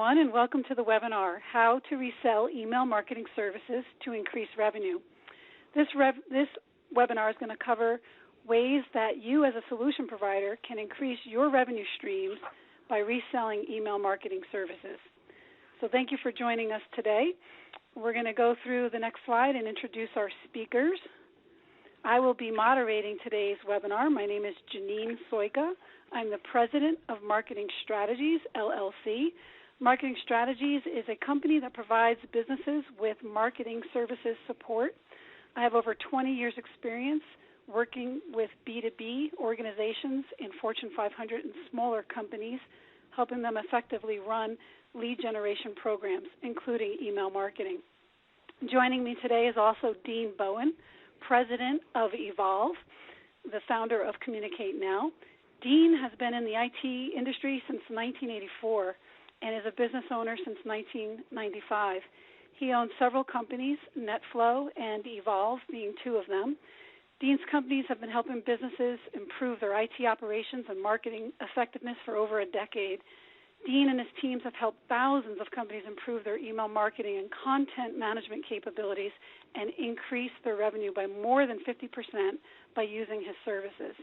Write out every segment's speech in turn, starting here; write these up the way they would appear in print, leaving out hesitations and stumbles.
everyone, and welcome to the webinar, How to Resell Email Marketing Services to Increase Revenue. This webinar is going to cover ways that you as a solution provider can increase your revenue streams by reselling email marketing services. So thank you for joining us today. We're going to go through the next slide and introduce our speakers. I will be moderating today's webinar. My name is Janine Soika. I'm the president of Marketing Strategies, LLC. Marketing Strategies is a company that provides businesses with marketing services support. I have over 20 years' experience working with B2B organizations in Fortune 500 and smaller companies, helping them effectively run lead generation programs, including email marketing. Joining me today is also Dean Bowen, president of Evolve, the founder of CommunicateNOW. Dean has been in the IT industry since 1984 and is a business owner since 1995. He owns several companies, NetFlow and Evolve being two of them. Dean's companies have been helping businesses improve their IT operations and marketing effectiveness for over a decade. Dean and his teams have helped thousands of companies improve their email marketing and content management capabilities and increase their revenue by more than 50% by using his services.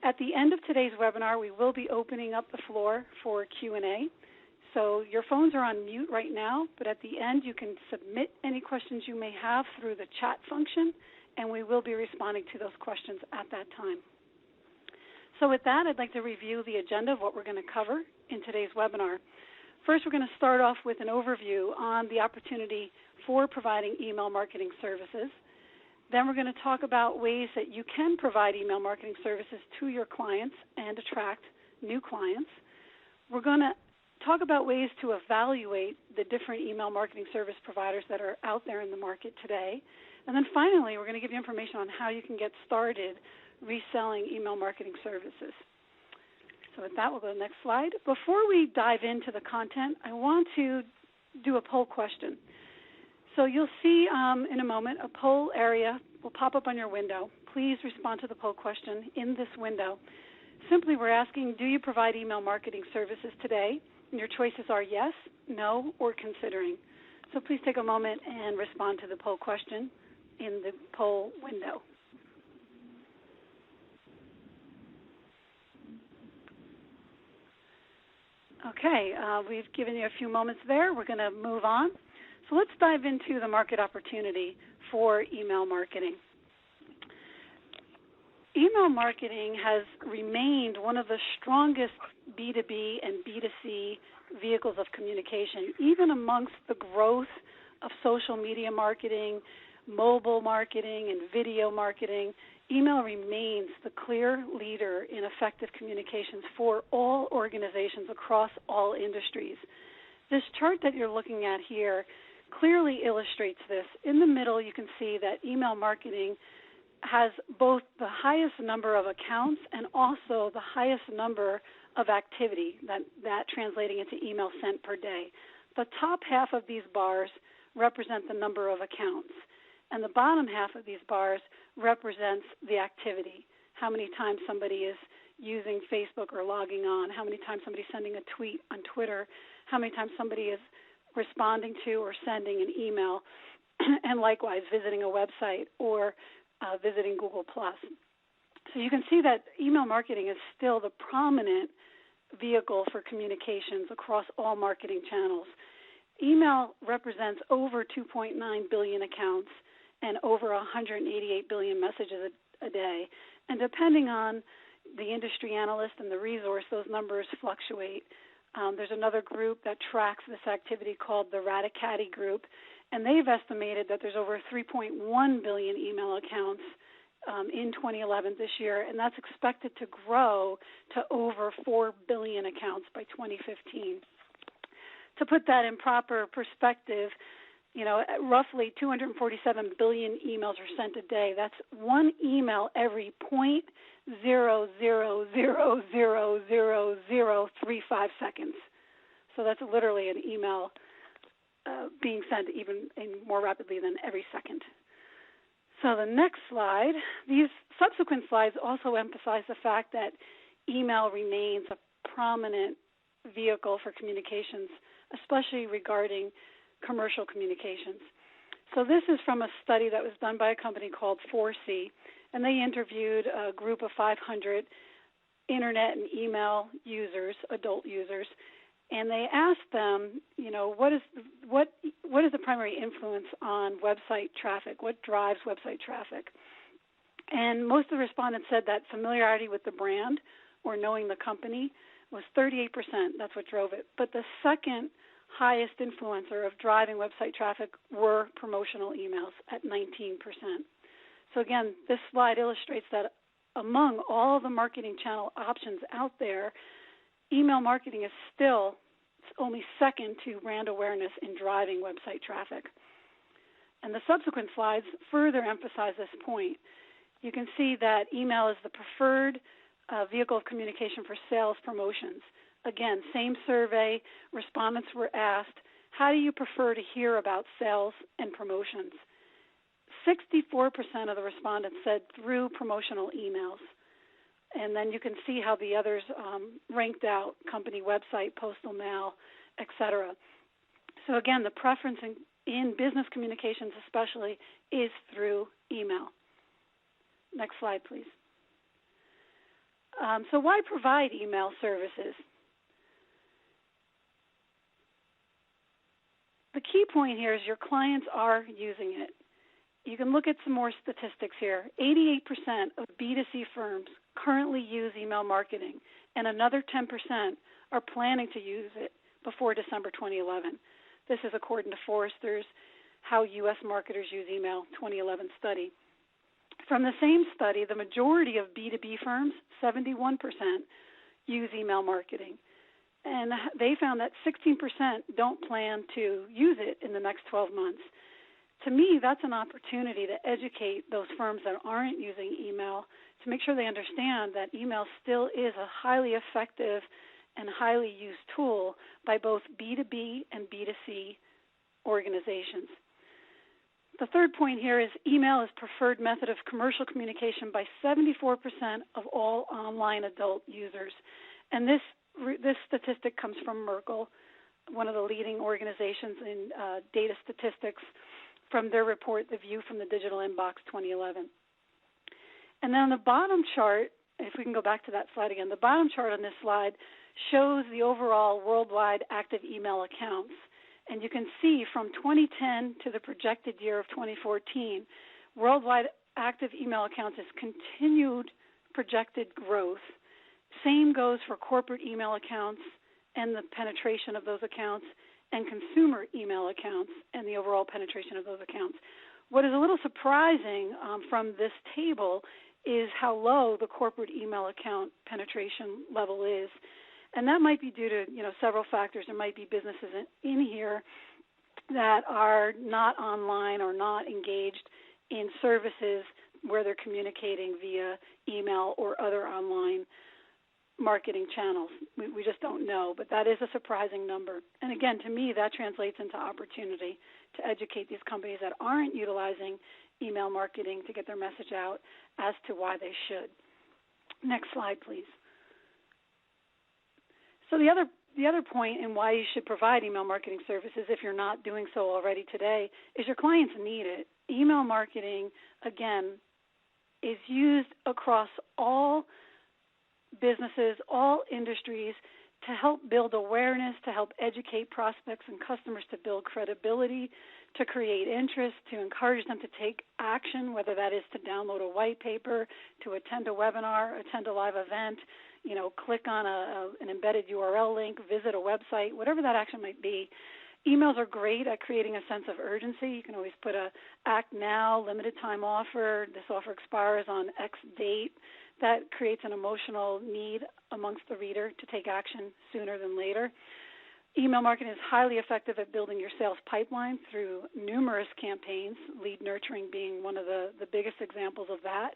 At the end of today's webinar, we will be opening up the floor for Q&A. So your phones are on mute right now, but at the end you can submit any questions you may have through the chat function, and we will be responding to those questions at that time. So with that, I'd like to review the agenda of what we're going to cover in today's webinar. First, we're going to start off with an overview on the opportunity for providing email marketing services. Then we're going to talk about ways that you can provide email marketing services to your clients and attract new clients. We're going to talk about ways to evaluate the different email marketing service providers that are out there in the market today. And then finally, we're going to give you information on how you can get started reselling email marketing services. So with that, we'll go to the next slide. Before we dive into the content, I want to do a poll question. So you'll see in a moment a poll area will pop up on your window. Please respond to the poll question in this window. Simply, we're asking, do you provide email marketing services today? And your choices are yes, no, or considering. So please take a moment and respond to the poll question in the poll window. Okay, we've given you a few moments there. We're going to move on. So let's dive into the market opportunity for email marketing. Email marketing has remained one of the strongest B2B and B2C vehicles of communication, even amongst the growth of social media marketing, mobile marketing, and video marketing. Email remains the clear leader in effective communications for all organizations across all industries. This chart that you're looking at here clearly illustrates this. In the middle, you can see that email marketing has both the highest number of accounts and also the highest number of activity, that translating into email sent per day. The top half of these bars represent the number of accounts, and the bottom half of these bars represents the activity, how many times somebody is using Facebook or logging on, how many times somebody's sending a tweet on Twitter, how many times somebody is responding to or sending an email, and likewise visiting a website or visiting Google+. So you can see that email marketing is still the prominent vehicle for communications across all marketing channels. Email represents over 2.9 billion accounts and over 188 billion messages a day. And depending on the industry analyst and the resource, those numbers fluctuate. There's another group that tracks this activity called the Radicati Group, and they've estimated that there's over 3.1 billion email accounts in 2011 this year, and that's expected to grow to over 4 billion accounts by 2015. To put that in proper perspective, roughly 247 billion emails are sent a day. That's one email every 0.000000035 seconds. So that's literally an email being sent even more rapidly than every second. So the next slide, these subsequent slides also emphasize the fact that email remains a prominent vehicle for communications, especially regarding commercial communications. So this is from a study that was done by a company called 4C, and they interviewed a group of 500 internet and email users, adult users, and they asked them, what is the primary influence on website traffic? What drives website traffic? And most of the respondents said that familiarity with the brand or knowing the company was 38%. That's what drove it. But the second highest influencer of driving website traffic were promotional emails at 19%. So again, this slide illustrates that among all the marketing channel options out there, email marketing is still only second to brand awareness in driving website traffic. And the subsequent slides further emphasize this point. You can see that email is the preferred vehicle of communication for sales promotions. Again, same survey, respondents were asked, how do you prefer to hear about sales and promotions? 64% of the respondents said through promotional emails. And then you can see how the others ranked out: company website, postal mail, etc. So again, the preference in business communications especially is through email. Next slide, please. So why provide email services? The key point here is your clients are using it. You can look at some more statistics here. 88% of B2C firms currently use email marketing, and another 10% are planning to use it before December 2011. This is according to Forrester's How U.S. Marketers Use Email 2011 study. From the same study, the majority of B2B firms, 71%, use email marketing. And they found that 16% don't plan to use it in the next 12 months. To me, that's an opportunity to educate those firms that aren't using email to make sure they understand that email still is a highly effective and highly used tool by both B2B and B2C organizations. The third point here is email is preferred method of commercial communication by 74% of all online adult users. And this statistic comes from Merkle, one of the leading organizations in data statistics, from their report, The View from the Digital Inbox 2011. And then on the bottom chart, if we can go back to that slide again, the bottom chart on this slide shows the overall worldwide active email accounts. And you can see from 2010 to the projected year of 2014, worldwide active email accounts is continued projected growth. Same goes for corporate email accounts and the penetration of those accounts, and consumer email accounts and the overall penetration of those accounts. What is a little surprising from this table is how low the corporate email account penetration level is. And that might be due to several factors. There might be businesses in here that are not online or not engaged in services where they're communicating via email or other online marketing channels. We just don't know, but that is a surprising number. And again, to me, that translates into opportunity to educate these companies that aren't utilizing email marketing to get their message out as to why they should. Next slide, please. So the other point in why you should provide email marketing services, if you're not doing so already today, is your clients need it. Email marketing, again, is used across all businesses, all industries, to help build awareness, to help educate prospects and customers, to build credibility, to create interest, to encourage them to take action, whether that is to download a white paper, to attend a webinar, attend a live event, click on an embedded URL link, visit a website, whatever that action might be. Emails are great at creating a sense of urgency. You can always put a act now, limited time offer, this offer expires on X date. That creates an emotional need amongst the reader to take action sooner than later. Email marketing is highly effective at building your sales pipeline through numerous campaigns, lead nurturing being one of the biggest examples of that.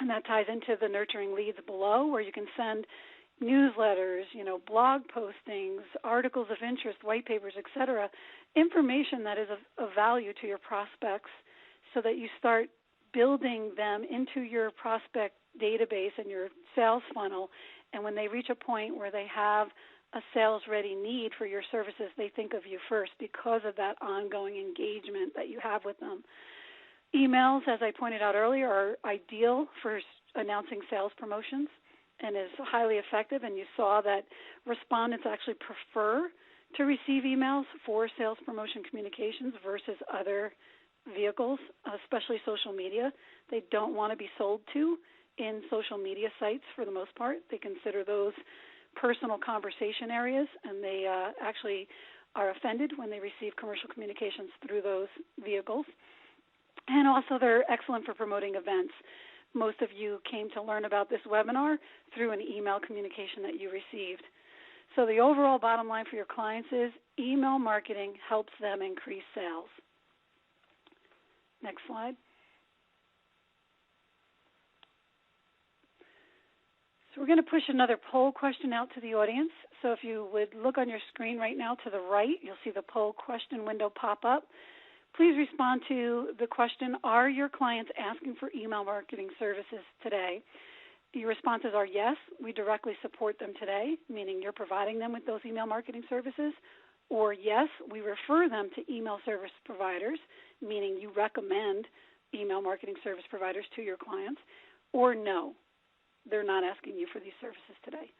And that ties into the nurturing leads below, where you can send newsletters, blog postings, articles of interest, white papers, etc., information that is of value to your prospects so that you start building them into your prospect database and your sales funnel. And when they reach a point where they have a sales-ready need for your services, they think of you first because of that ongoing engagement that you have with them. Emails, as I pointed out earlier, are ideal for announcing sales promotions and is highly effective, and you saw that respondents actually prefer to receive emails for sales promotion communications versus other vehicles, especially social media. They don't want to be sold to in social media sites for the most part. They consider those personal conversation areas, and they actually are offended when they receive commercial communications through those vehicles. And also they're excellent for promoting events. Most of you came to learn about this webinar through an email communication that you received. So the overall bottom line for your clients is email marketing helps them increase sales. Next slide. So we're going to push another poll question out to the audience. So if you would look on your screen right now to the right, you'll see the poll question window pop up. Please respond to the question, are your clients asking for email marketing services today? Your responses are yes, we directly support them today, meaning you're providing them with those email marketing services, or yes, we refer them to email service providers, meaning you recommend email marketing service providers to your clients, or no, they're not asking you for these services today.